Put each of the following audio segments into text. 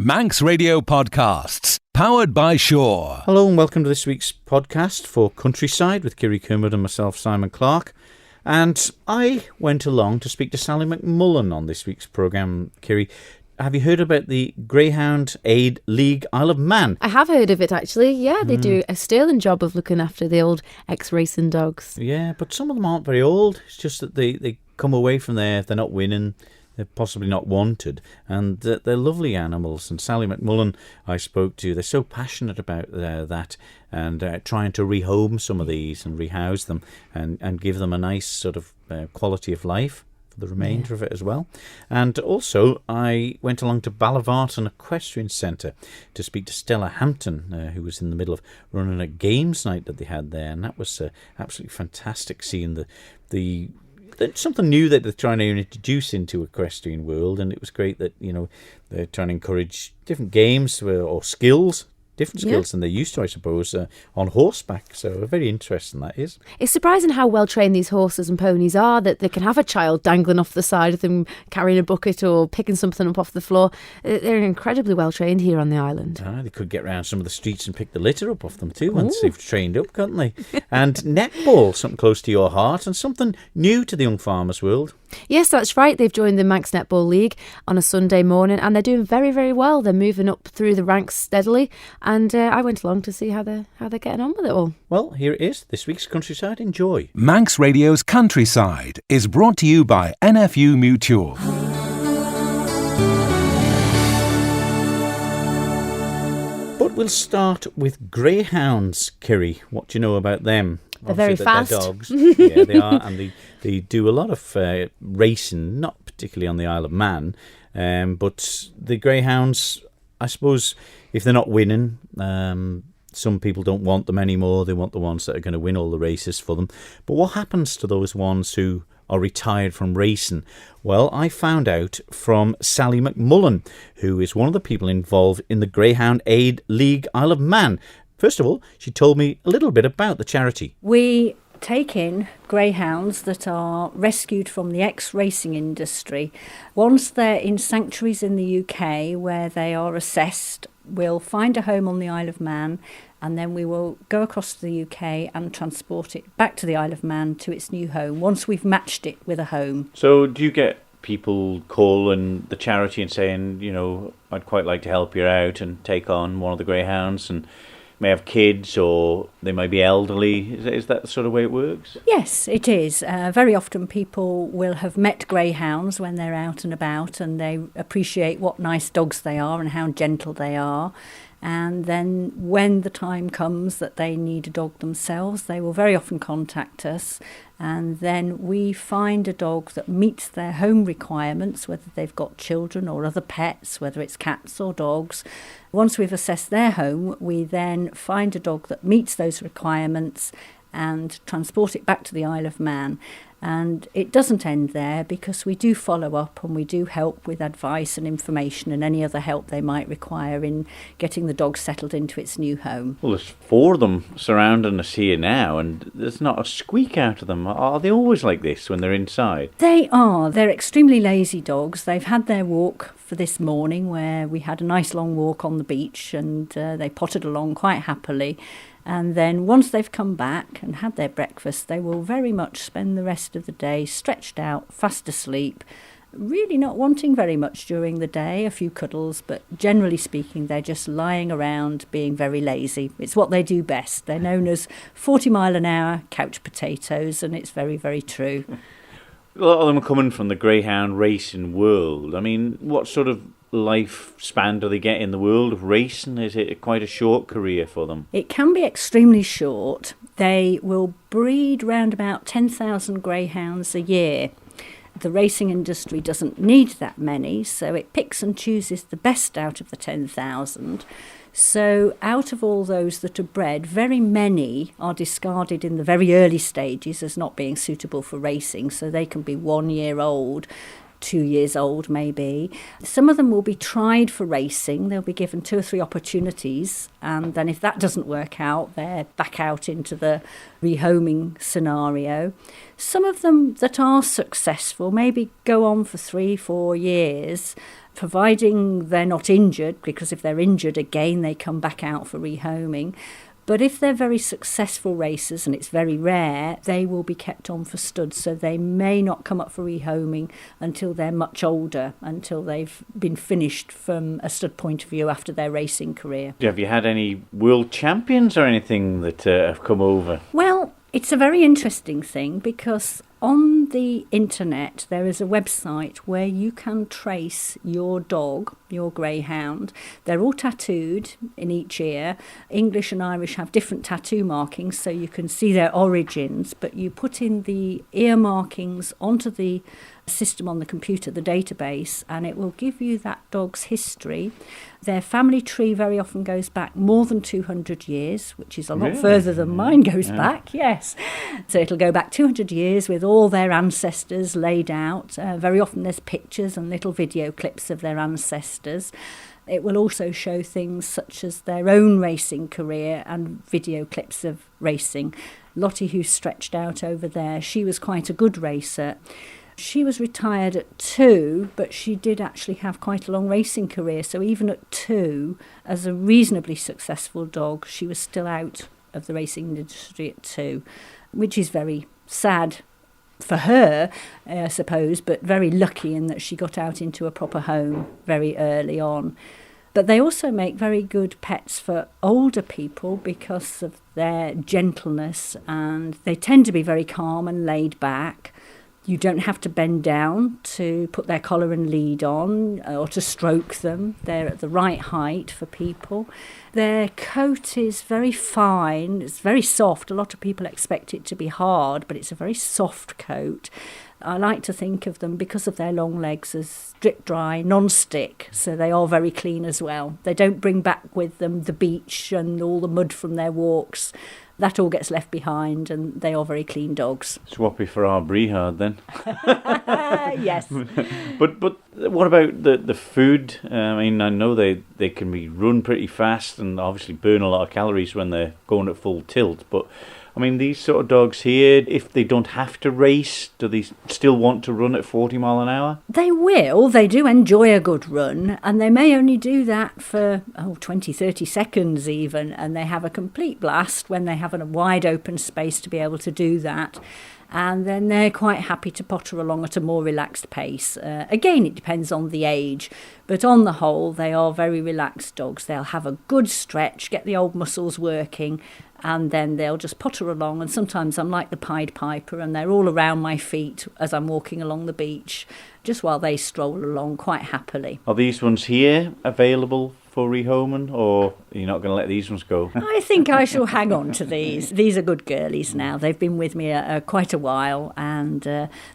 Manx Radio Podcasts, powered by Shaw. Hello and welcome to this week's podcast for Countryside with Kiri Kermode and myself, Simon Clark. And I went along to speak to Sally McMullen on this week's programme. Kiri, have you heard about the Greyhound Aid League Isle of Man? I have heard of it, actually. Yeah, they do a sterling job of looking after the old ex-racing dogs. Yeah, but some of them aren't very old. It's just that they come away from there if they're not winning. They're possibly not wanted, and they're lovely animals. And Sally McMullen I spoke to, they're so passionate about that and trying to rehome some of these and rehouse them and give them a nice sort of quality of life for the remainder of it as well. And also I went along to Ballavarton Equestrian Centre to speak to Stella Hampton, who was in the middle of running a games night that they had there, and that was absolutely fantastic seeing the something new that they're trying to introduce into equestrian world. And it was great that, you know, they're trying to encourage different games or skills, different skills than they used to, I suppose, on horseback. So very interesting that is. It's surprising how well trained these horses and ponies are, that they can have a child dangling off the side of them carrying a bucket or picking something up off the floor. They're incredibly well trained here on the island. They could get around some of the streets and pick the litter up off them too once they've trained up, can't they? And netball, something close to your heart and something new to the young farmers world. Yes, that's right. They've joined the Manx Netball League on a Sunday morning and they're doing very, very well. They're moving up through the ranks steadily, and I went along to see how they're getting on with it all. Well, here it is, this week's Countryside. Enjoy. Manx Radio's Countryside is brought to you by NFU Mutual. But we'll start with greyhounds, Kiri. What do you know about them? They're very fast. They're dogs. Yeah, they are, and they do a lot of racing, not particularly on the Isle of Man, but the greyhounds, I suppose, if they're not winning, some people don't want them anymore. They want the ones that are going to win all the races for them. But what happens to those ones who are retired from racing? Well, I found out from Sally McMullen, who is one of the people involved in the Greyhound Aid League Isle of Man. First of all, she told me a little bit about the charity. We take in greyhounds that are rescued from the ex-racing industry. Once they're in sanctuaries in the UK where they are assessed, we'll find a home on the Isle of Man, and then we will go across to the UK and transport it back to the Isle of Man to its new home once we've matched it with a home. So do you get people calling the charity and saying, you know, I'd quite like to help you out and take on one of the greyhounds, and may have kids or they might be elderly? Is that the sort of way it works? Yes, it is. Very often people will have met greyhounds when they're out and about, and they appreciate what nice dogs they are and how gentle they are. And then when the time comes that they need a dog themselves, they will very often contact us, and then we find a dog that meets their home requirements, whether they've got children or other pets, whether it's cats or dogs. Once we've assessed their home, we then find a dog that meets those requirements and transport it back to the Isle of Man. And it doesn't end there, because we do follow up and we do help with advice and information and any other help they might require in getting the dog settled into its new home. Well, there's 4 of them surrounding us here now, and there's not a squeak out of them. Are they always like this when they're inside? They are. They're extremely lazy dogs. They've had their walk for this morning, where we had a nice long walk on the beach, and they potted along quite happily. And then once they've come back and had their breakfast, they will very much spend the rest of the day stretched out, fast asleep, really not wanting very much during the day, a few cuddles, but generally speaking, they're just lying around being very lazy. It's what they do best. They're known as 40-mile-an-hour couch potatoes, and it's very, very true. A lot of them are coming from the greyhound racing world. I mean, what sort of lifespan do they get in the world of racing? Is it quite a short career for them? It can be extremely short. They will breed round about 10,000 greyhounds a year. The racing industry doesn't need that many, so it picks and chooses the best out of the 10,000. So out of all those that are bred, very many are discarded in the very early stages as not being suitable for racing, so they can be 1 year old 2 years old maybe. Some of them will be tried for racing. They'll be given 2 or 3 opportunities, and then if that doesn't work out, they're back out into the rehoming scenario. Some of them that are successful maybe go on for 3-4 years, providing they're not injured, because if they're injured again they come back out for rehoming. But if they're very successful racers, and it's very rare, they will be kept on for studs. So they may not come up for rehoming until they're much older, until they've been finished from a stud point of view after their racing career. Have you had any world champions or anything that have come over? Well, it's a very interesting thing, because on the internet there is a website where you can trace your dog, your greyhound. They're all tattooed in each ear. English and Irish have different tattoo markings, so you can see their origins, but you put in the ear markings onto the system on the computer, the database, and it will give you that dog's history. Their family tree very often goes back more than 200 years, which is a lot further than mine goes back, yes. So it'll go back 200 years with all their ancestors laid out. Very often there's pictures and little video clips of their ancestors. It will also show things such as their own racing career and video clips of racing. Lottie, who's stretched out over there, she was quite a good racer. She was retired at 2, but she did actually have quite a long racing career. So even at 2, as a reasonably successful dog, she was still out of the racing industry at 2, which is very sad for her, I suppose, but very lucky in that she got out into a proper home very early on. But they also make very good pets for older people because of their gentleness, and they tend to be very calm and laid back. You don't have to bend down to put their collar and lead on or to stroke them. They're at the right height for people. Their coat is very fine. It's very soft. A lot of people expect it to be hard, but it's a very soft coat. I like to think of them, because of their long legs, as drip dry, non-stick, so they are very clean as well. They don't bring back with them the beach and all the mud from their walks. That all gets left behind, and they are very clean dogs. Swappy for our Brehard then. Yes. But what about the food? I mean, I know they can be run pretty fast and obviously burn a lot of calories when they're going at full tilt, but I mean, these sort of dogs here, if they don't have to race, do they still want to run at 40 mile an hour? They will. They do enjoy a good run, and they may only do that for 20, 30 seconds even, and they have a complete blast when they have a wide open space to be able to do that. And then they're quite happy to potter along at a more relaxed pace. Again, it depends on the age, but on the whole, they are very relaxed dogs. They'll have a good stretch, get the old muscles working, and then they'll just potter along. And sometimes I'm like the Pied Piper, and they're all around my feet as I'm walking along the beach, just while they stroll along quite happily. Are these ones here available for rehoming, or are you not going to let these ones go? I think I shall hang on to these. These are good girlies now. They've been with me quite a while, and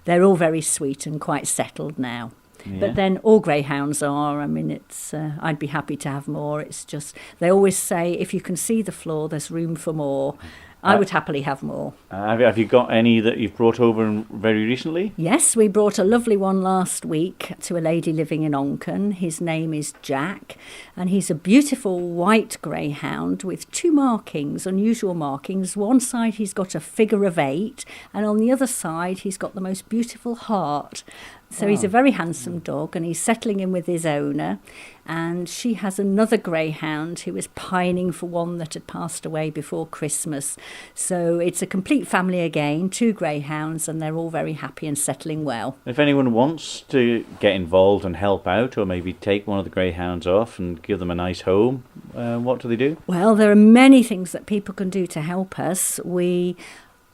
they're all very sweet and quite settled now. Yeah. But then all greyhounds are. I mean, it's. I'd be happy to have more. It's just, they always say, if you can see the floor, there's room for more. I would happily have more. Have you got any that you've brought over very recently? Yes, we brought a lovely one last week to a lady living in Onchan. His name is Jack, and he's a beautiful white greyhound with 2 markings, unusual markings. One side he's got a figure of 8, and on the other side he's got the most beautiful heart. So he's a very handsome dog, and he's settling in with his owner. And she has another greyhound who is pining for one that had passed away before Christmas. So it's a complete family again, 2 greyhounds, and they're all very happy and settling well. If anyone wants to get involved and help out, or maybe take one of the greyhounds off and give them a nice home, what do they do? Well, there are many things that people can do to help us. We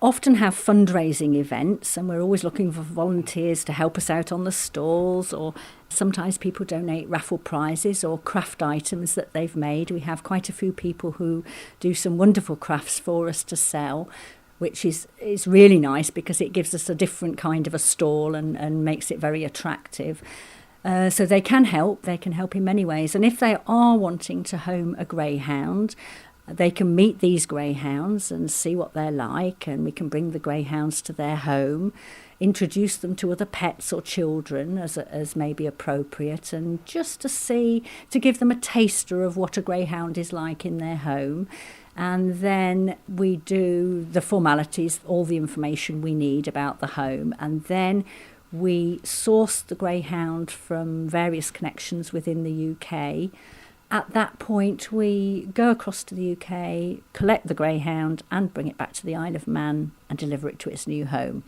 often have fundraising events, and we're always looking for volunteers to help us out on the stalls, or sometimes people donate raffle prizes or craft items that they've made. We have quite a few people who do some wonderful crafts for us to sell, which is really nice because it gives us a different kind of a stall and makes it very attractive. So they can help in many ways. And if they are wanting to home a greyhound, They can meet these greyhounds and see what they're like, and we can bring the greyhounds to their home, introduce them to other pets or children as may be appropriate, and just to give them a taster of what a greyhound is like in their home. And then we do the formalities, all the information we need about the home, and then we source the greyhound from various connections within the UK. At that point, we go across to the UK, collect the greyhound and bring it back to the Isle of Man and deliver it to its new home.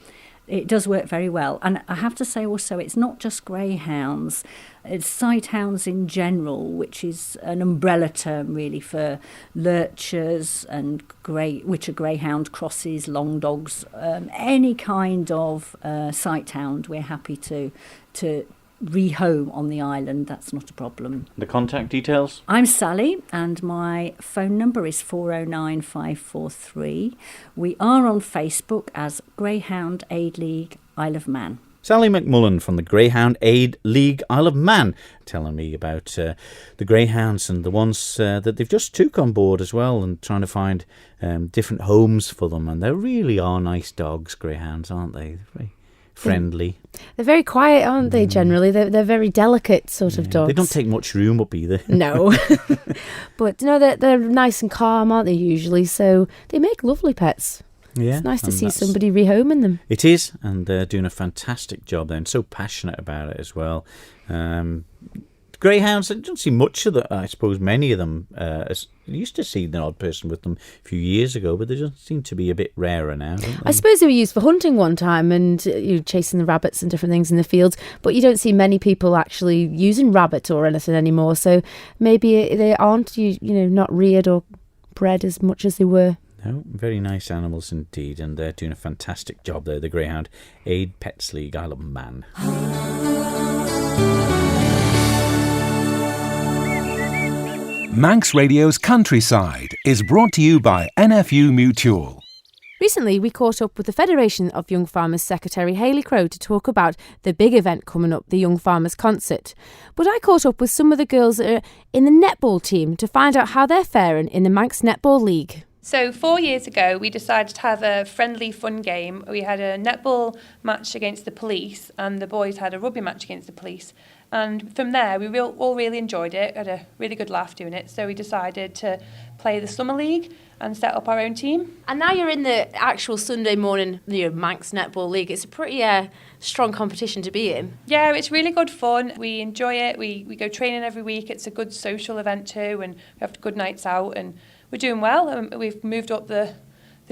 It does work very well. And I have to say also, it's not just greyhounds, it's sighthounds in general, which is an umbrella term really for lurchers and which are greyhound crosses, long dogs, any kind of sighthound we're happy to rehome on the island. That's not a problem. The contact details? I'm Sally and my phone number is 409 543. We are on Facebook as Greyhound Aid League Isle of Man. Sally McMullen from the Greyhound Aid League Isle of Man telling me about the greyhounds and the ones that they've just took on board as well, and trying to find different homes for them. And they really are nice dogs, greyhounds, aren't they? Very friendly. They're very quiet, aren't they, generally? They're very delicate sort of dogs. They don't take much room up either. No. But, they're nice and calm, aren't they, usually? So they make lovely pets. Yeah. It's nice to see somebody rehoming them. It is, and they're doing a fantastic job there, and so passionate about it as well. Greyhounds, I don't see much of that. I suppose many of them, I used to see an odd person with them a few years ago, but they just seem to be a bit rarer now, don't they? I suppose they were used for hunting one time and chasing the rabbits and different things in the fields, but you don't see many people actually using rabbit or anything anymore, so maybe they aren't not reared or bred as much as they were. No, very nice animals indeed, and they're doing a fantastic job there, the Greyhound Aid Pets League Isle of Man. Manx Radio's Countryside is brought to you by NFU Mutual. Recently, we caught up with the Federation of Young Farmers Secretary Hayley Crowe to talk about the big event coming up, the Young Farmers Concert. But I caught up with some of the girls that are in the netball team to find out how they're faring in the Manx Netball League. So 4 years ago, we decided to have a friendly, fun game. We had a netball match against the police, and the boys had a rugby match against the police. And from there, we all really enjoyed it, had a really good laugh doing it. So we decided to play the Summer League and set up our own team. And now you're in the actual Sunday morning Manx Netball League. It's a pretty strong competition to be in. Yeah, it's really good fun. We enjoy it. We go training every week. It's a good social event too, and we have good nights out, and we're doing well. We've moved up the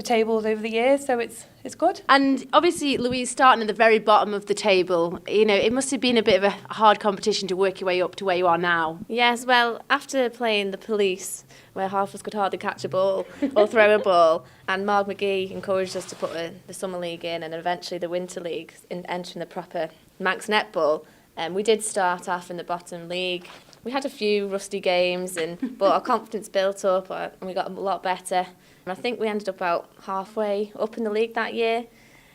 tables over the years, so it's good. And obviously, Louise, starting at the very bottom of the table, it must have been a bit of a hard competition to work your way up to where you are now. Yes, well, after playing the police, where half of us could hardly catch a ball or throw a ball, and Marg McGee encouraged us to put the Summer League in and eventually the Winter League in entering the proper Manx Netball, we did start off in the bottom league. We had a few rusty games, but our confidence built up and we got a lot better. I think we ended up about halfway up in the league that year,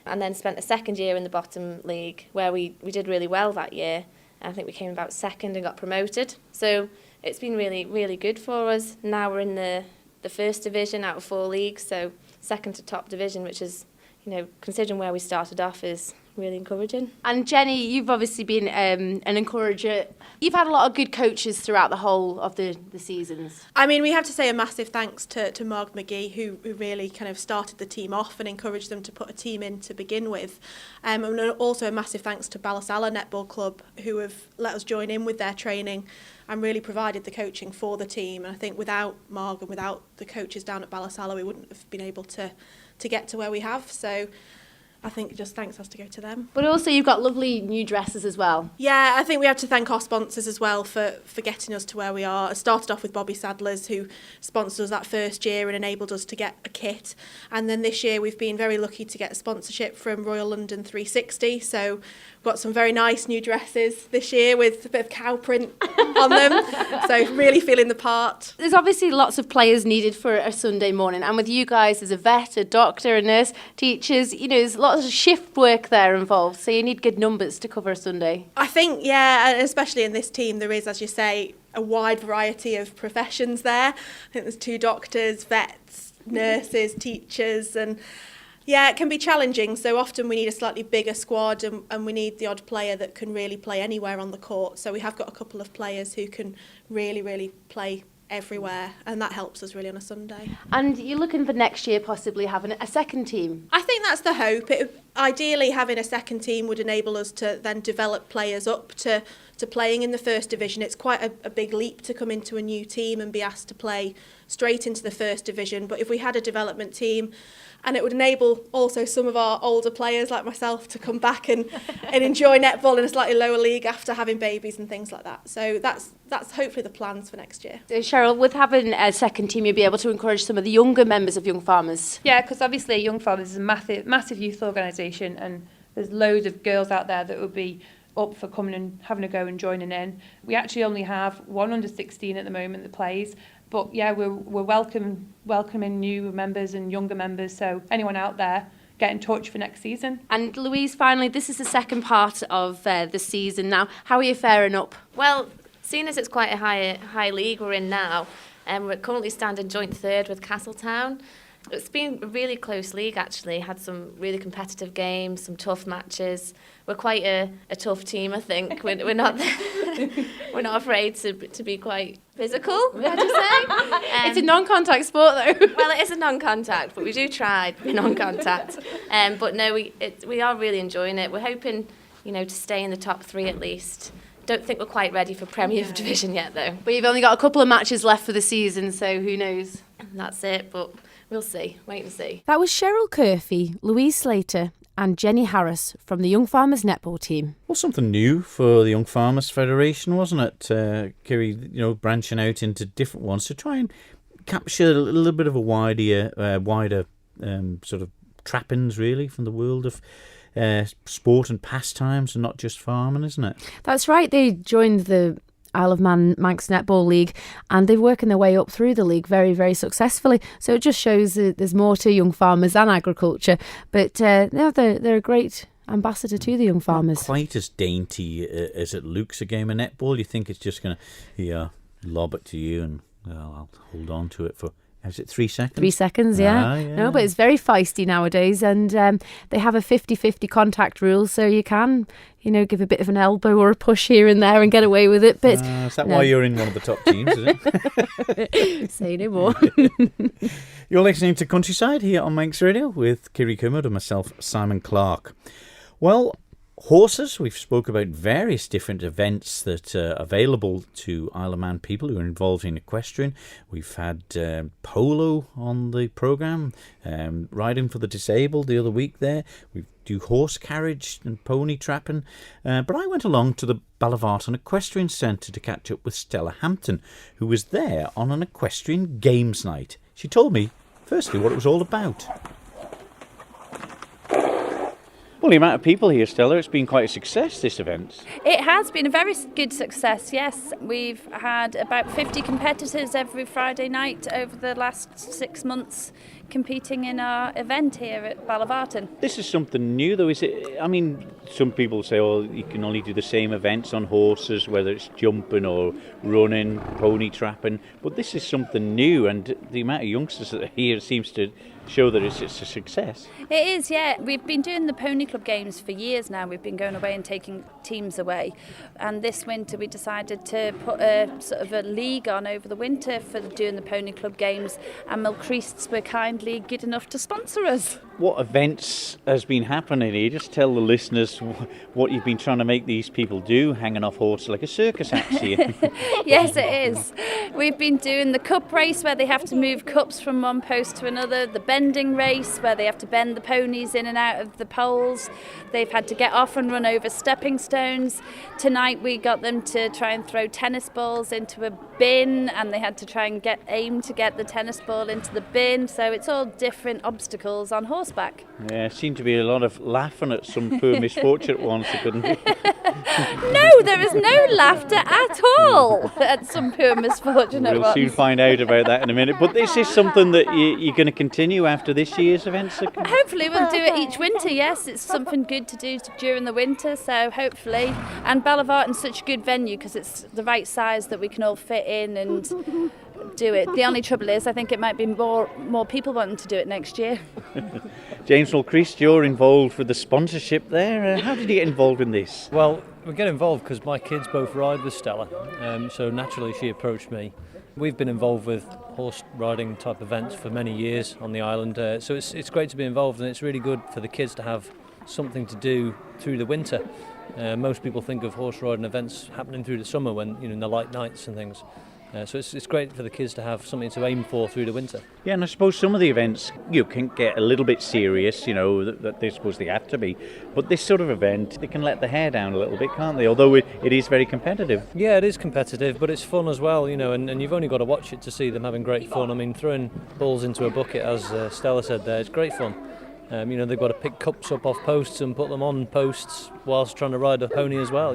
and then spent a second year in the bottom league where we did really well that year. I think we came about second and got promoted. So it's been really, really good for us. Now we're in the first division out of 4 leagues, so second to top division, which is, considering where we started off, is really encouraging. And Jenny, you've obviously been an encourager. You've had a lot of good coaches throughout the whole of the seasons. I mean, we have to say a massive thanks to Marg McGee, who really kind of started the team off and encouraged them to put a team in to begin with. And also a massive thanks to Ballasalla Netball Club, who have let us join in with their training and really provided the coaching for the team. And I think without Marg and without the coaches down at Ballasalla, we wouldn't have been able to get to where we have. So I think just thanks has to go to them. But also you've got lovely new dresses as well. Yeah, I think we have to thank our sponsors as well for getting us to where we are. It started off with Bobby Sadler's, who sponsored us that first year and enabled us to get a kit. And then this year we've been very lucky to get a sponsorship from Royal London 360. So we've got some very nice new dresses this year with a bit of cow print on them. So really feeling the part. There's obviously lots of players needed for a Sunday morning. And with you guys as a vet, a doctor, a nurse, teachers, there's lots of shift work there involved, so you need good numbers to cover a Sunday. I think, yeah, especially in this team, there is, as you say, a wide variety of professions there. I think there's 2 doctors, vets, nurses, teachers, and yeah, it can be challenging. So often we need a slightly bigger squad, and we need the odd player that can really play anywhere on the court. So we have got a couple of players who can really play everywhere, and that helps us really on a Sunday. And you're looking for next year possibly having a second team? I think that's the hope. Ideally, having a second team would enable us to then develop players up to playing in the first division. It's quite a big leap to come into a new team and be asked to play straight into the first division. But if we had a development team, and it would enable also some of our older players like myself to come back and enjoy netball in a slightly lower league after having babies and things like that. So that's hopefully the plans for next year. So Cheryl, with having a second team, you'll be able to encourage some of the younger members of Young Farmers. Yeah, because obviously Young Farmers is a massive youth organisation, and there's loads of girls out there that would be up for coming and having a go and joining in. We actually only have 1 under 16 at the moment that plays, but yeah, we're welcoming new members and younger members, so anyone out there, get in touch for next season. And Louise, finally, this is the second part of the season now. How are you faring up? Well, seeing as it's quite a high league we're in now, we're currently standing joint 3rd with Castletown. It's been a really close league, actually. Had some really competitive games, some tough matches. We're quite a tough team, I think. We're not we're not afraid to be quite physical, would you say? It's a non-contact sport, though. Well, it is a non-contact, but we do try to be non-contact. But no, we are really enjoying it. We're hoping, to stay in the top 3 at least. Don't think we're quite ready for Premier Division yet, though. But you've only got a couple of matches left for the season, so who knows? That's it, but we'll see. Wait and see. That was Cheryl Curfey, Louise Slater and Jenny Harris from the Young Farmers netball team. Well, something new for the Young Farmers Federation, wasn't it, Kiri? Branching out into different ones to try and capture a little bit of a wider sort of trappings, really, from the world of sport and pastimes, and not just farming, isn't it? That's right. They joined the Isle of Man Manx Netball League, and they're working their way up through the league very, very successfully. So it just shows that there's more to young farmers than agriculture. But they're a great ambassador to the young farmers. Not quite as dainty as it looks, a game of netball. You think it's just going to lob it to you, and I'll hold on to it for... Is it 3 seconds? 3 seconds, yeah. No, but it's very feisty nowadays, and they have a 50-50 contact rule, so you can, give a bit of an elbow or a push here and there and get away with it. But is that why you're in one of the top teams, is it? Say no more. You're listening to Countryside here on Manx Radio with Kiri Kermode and myself, Simon Clark. Well, horses, we've spoke about various different events that are available to Isle of Man people who are involved in equestrian. We've had polo on the programme, riding for the disabled the other week there. We do horse carriage and pony trapping. But I went along to the Ballavarton Equestrian Centre to catch up with Stella Hampton, who was there on an equestrian games night. She told me, firstly, what it was all about. Well, the amount of people here, Stella, it's been quite a success, this event. It has been a very good success, yes. We've had about 50 competitors every Friday night over the last 6 months competing in our event here at Ballavarton. This is something new, though, is it? I mean, some people say, you can only do the same events on horses, whether it's jumping or running, pony trapping, but this is something new, and the amount of youngsters that are here seems to show that it's a success. It is, yeah. We've been doing the Pony Club games for years now. We've been going away and taking teams away. And this winter we decided to put a sort of a league on over the winter for doing the Pony Club games, and Milcreasts were kindly good enough to sponsor us. What events has been happening here? Just tell the listeners what you've been trying to make these people do, hanging off horses like a circus act here. Yes, it is. We've been doing the cup race where they have to move cups from one post to another, the bending race where they have to bend the ponies in and out of the poles. They've had to get off and run over stepping stones. Tonight we got them to try and throw tennis balls into a bin, and they had to try and aim to get the tennis ball into the bin. So it's all different obstacles on horseback. Yeah, seemed to be a lot of laughing at some poor misfortune once, couldn't it? No, there is no laughter at all at some poor misfortunate We'll ones. soon find out about that in a minute. But this is something that you're going to continue after this year's events? Hopefully we'll do it each winter, yes. It's something good to do during the winter, so hopefully. And Ballavarton's such a good venue because it's the right size that we can all fit in and do it. The only trouble is I think it might be more people wanting to do it next year. James Mulchrist, you're involved with the sponsorship there. How did you get involved in this? Well, we get involved because my kids both ride with Stella, so naturally she approached me. We've been involved with horse riding type events for many years on the island, so it's great to be involved, and it's really good for the kids to have something to do through the winter. Most people think of horse riding events happening through the summer when, in the light nights and things. So it's great for the kids to have something to aim for through the winter. Yeah, and I suppose some of the events can get a little bit serious, that they suppose they have to be. But this sort of event, they can let the hair down a little bit, can't they? Although it is very competitive. Yeah, it is competitive, but it's fun as well, and you've only got to watch it to see them having great fun. I mean, throwing balls into a bucket, as Stella said there, it's great fun. They've got to pick cups up off posts and put them on posts whilst trying to ride a pony as well.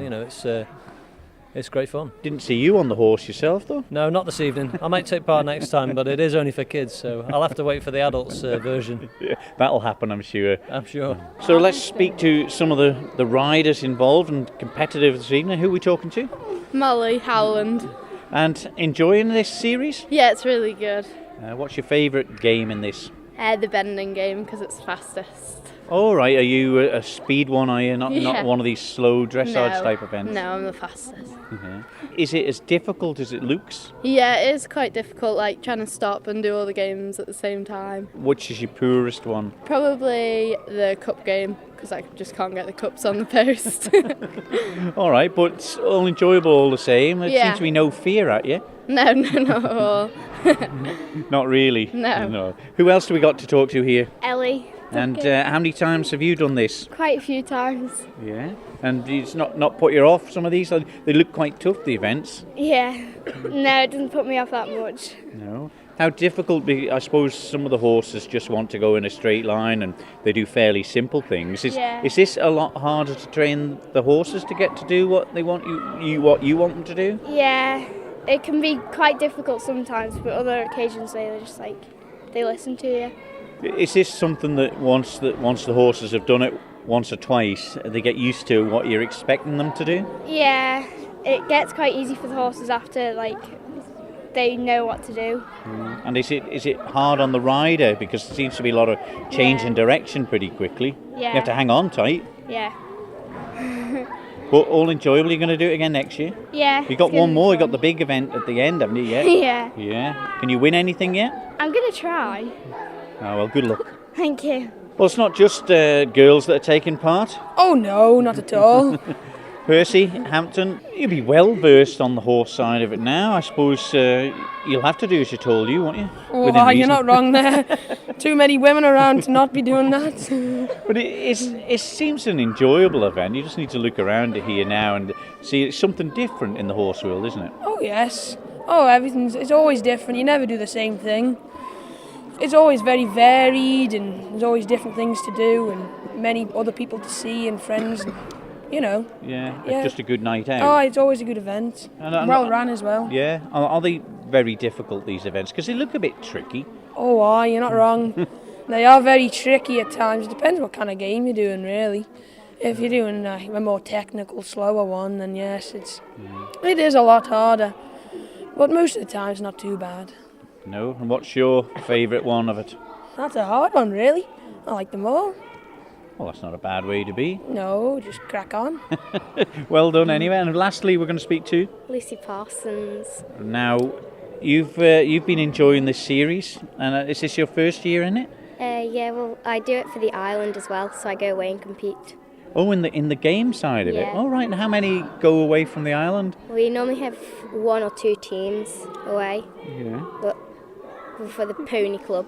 It's great fun. Didn't see you on the horse yourself, though? No, not this evening. I might take part next time, but it is only for kids, so I'll have to wait for the adults version. Yeah, that'll happen, I'm sure. I'm sure. So let's speak to some of the riders involved and competitive this evening. Who are we talking to? Molly Howland. And enjoying this series? Yeah, it's really good. What's your favourite game in this? The bending game, because it's fastest. All right, are you a speed one, are you? Not one of these slow dressage type events? No, I'm the fastest. Mm-hmm. Is it as difficult as it looks? Yeah, it is quite difficult, like trying to stop and do all the games at the same time. Which is your poorest one? Probably the cup game, because I just can't get the cups on the post. All right, but it's all enjoyable all the same. There seems to be no fear at you. No, not at all. Not really? No. Who else do we got to talk to here? Ellie. And how many times have you done this? Quite a few times. Yeah. And it's not put you off, some of these? They look quite tough, the events. Yeah. No, it doesn't put me off that much. No. How difficult, I suppose some of the horses just want to go in a straight line and they do fairly simple things. Is this a lot harder to train the horses to get to do what they want what you want them to do? Yeah. It can be quite difficult sometimes, but other occasions they're just they listen to you. Is this something that once the horses have done it once or twice, they get used to what you're expecting them to do? Yeah, it gets quite easy for the horses after they know what to do. And is it hard on the rider, because there seems to be a lot of change in direction pretty quickly? Yeah. You have to hang on tight. Yeah. But all enjoyable. You're going to do it again next year? Yeah. You got one more. You got the big event at the end, haven't you? Yeah. Yeah. Can you win anything yet? I'm going to try. Oh, well, good luck. Thank you. Well, it's not just girls that are taking part. Oh no, not at all. Percy, Hampton, you'll be well versed on the horse side of it now. I suppose you'll have to do as you're told, won't you? Oh, you're not wrong there. Too many women around to not be doing that. But it seems an enjoyable event. You just need to look around it here now and see it's something different in the horse world, isn't it? Oh yes. Oh, it's always different. You never do the same thing. It's always very varied, and there's always different things to do and many other people to see and friends. Yeah, it's just a good night out. Oh, it's always a good event. And well run as well. Yeah. Are they very difficult, these events? Because they look a bit tricky. Oh, you're not wrong. They are very tricky at times. It depends what kind of game you're doing, really. If you're doing a more technical, slower one, then yes, it is a lot harder. But most of the time, it's not too bad. No? And what's your favourite one of it? That's a hard one, really. I like them all. Well, that's not a bad way to be. No, just crack on. Well done anyway. And lastly, we're going to speak to Lucy Parsons. Now, you've been enjoying this series, and is this your first year in it? Yeah, well, I do it for the island as well, so I go away and compete. Oh, in the game side of it? All right, and how many go away from the island? We normally have 1 or 2 teams away. Yeah. But for the pony club.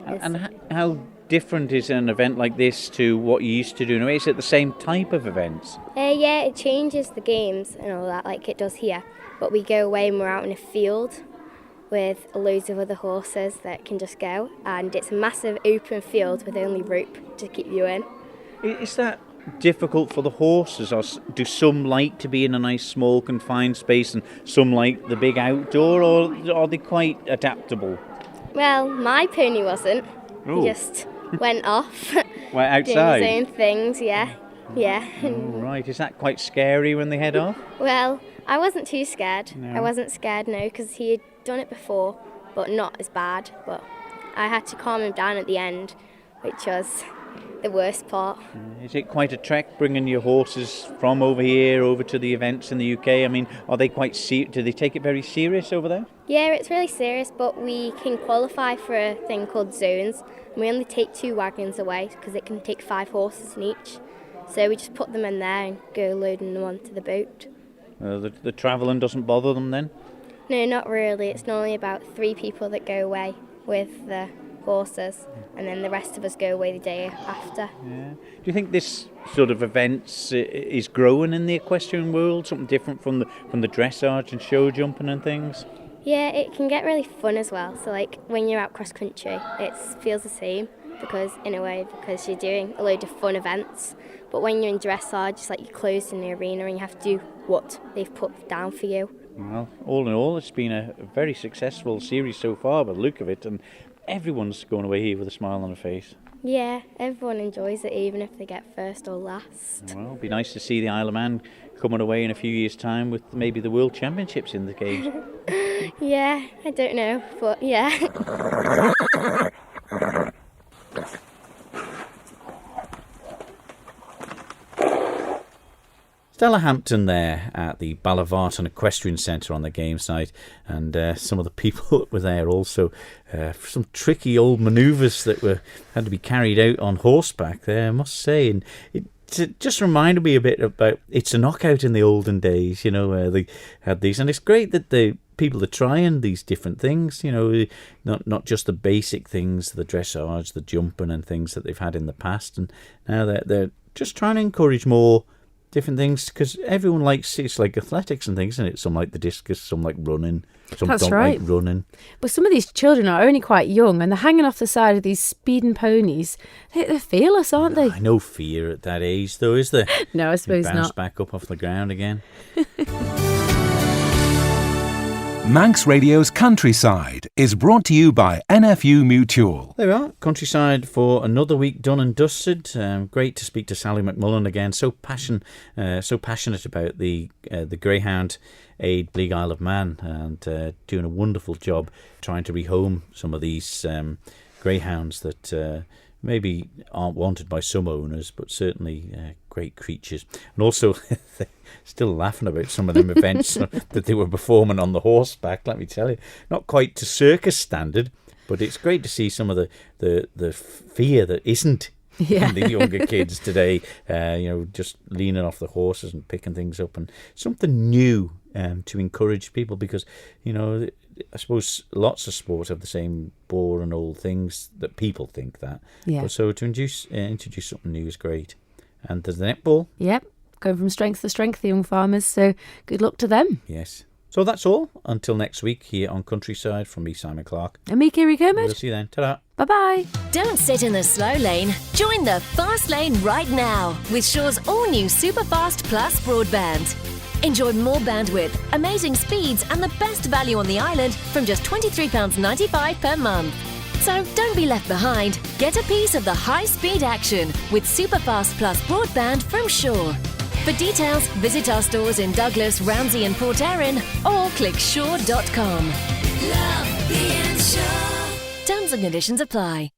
And how different is an event like this to what you used to do? No, is it the same type of events? Yeah, it changes the games and all that, like it does here. But we go away and we're out in a field, with loads of other horses that can just go, and it's a massive open field with only rope to keep you in. Is that difficult for the horses, or do some like to be in a nice small confined space and some like the big outdoor, or are they quite adaptable? Well, my pony wasn't. Ooh. He just went off. Right, outside? Doing his own things, yeah. Oh, right. Is that quite scary when they head off? Well, I wasn't too scared. No. I wasn't scared, no, because he had done it before, but not as bad. But I had to calm him down at the end, which was the worst part. Is it quite a trek bringing your horses from over here over to the events in the UK? I mean, are they quite do they take it very serious over there? Yeah, it's really serious, but we can qualify for a thing called zones. And we only take 2 wagons away because it can take 5 horses in each. So we just put them in there and go loading them onto the boat. The travelling doesn't bother them then? No, not really. It's normally about 3 people that go away with the horses, and then the rest of us go away the day after. Yeah. Do you think this sort of events is growing in the equestrian world? Something different from the dressage and show jumping and things? Yeah, it can get really fun as well. So like when you're out cross country, it feels the same because you're doing a load of fun events. But when you're in dressage, it's like you're closed in the arena and you have to do what they've put down for you. Well, all in all, it's been a very successful series so far by the look of it, and everyone's going away here with a smile on their face. Yeah, everyone enjoys it, even if they get first or last. Well, it'd be nice to see the Isle of Man coming away in a few years' time with maybe the World Championships in the cage. Yeah, I don't know, but yeah. Stella Hampton there at the Ballavarton Equestrian Centre on the games night, and some of the people that were there also, some tricky old manoeuvres that had to be carried out on horseback there, I must say, and it just reminded me a bit about It's a Knockout in the olden days, you know, where they had these, and it's great that the people are trying these different things, you know, not just the basic things, the dressage, the jumping and things that they've had in the past, and now they're just trying to encourage more different things, because everyone likes, it's like athletics and things, isn't it? Some like the discus, some like running, some That's don't right. like running. But some of these children are only quite young and they're hanging off the side of these speeding ponies. They're fearless, aren't they? No fear at that age, though, is there? No, I suppose you bounce not. back up off the ground again. Manx Radio's Countryside is brought to you by NFU Mutual. There we are, Countryside for another week done and dusted. Great to speak to Sally McMullen again. So passionate about the Greyhound Aid Bleak Isle of Man, and doing a wonderful job trying to rehome some of these greyhounds that maybe aren't wanted by some owners, but certainly great creatures. And also, still laughing about some of them events that they were performing on the horseback, let me tell you. Not quite to circus standard, but it's great to see some of the fear that isn't in the younger kids today, you know, just leaning off the horses and picking things up, and something new to encourage people, because, you know, I suppose lots of sports have the same boring old things that people think that. Yeah. But so to introduce something new is great. And there's the netball. Yep, going from strength to strength, the young farmers, so good luck to them. Yes. So that's all. Until next week here on Countryside, from me, Simon Clark. And me, Kiri Kermit. We'll see you then. Ta-da. Bye-bye. Don't sit in the slow lane. Join the fast lane right now with Shaw's all-new Superfast Plus broadband. Enjoy more bandwidth, amazing speeds and the best value on the island from just £23.95 per month. So don't be left behind. Get a piece of the high-speed action with Superfast Plus broadband from Shaw. For details, visit our stores in Douglas, Ramsey and Port Erin, or click shaw.com. Love being Shaw. Terms and conditions apply.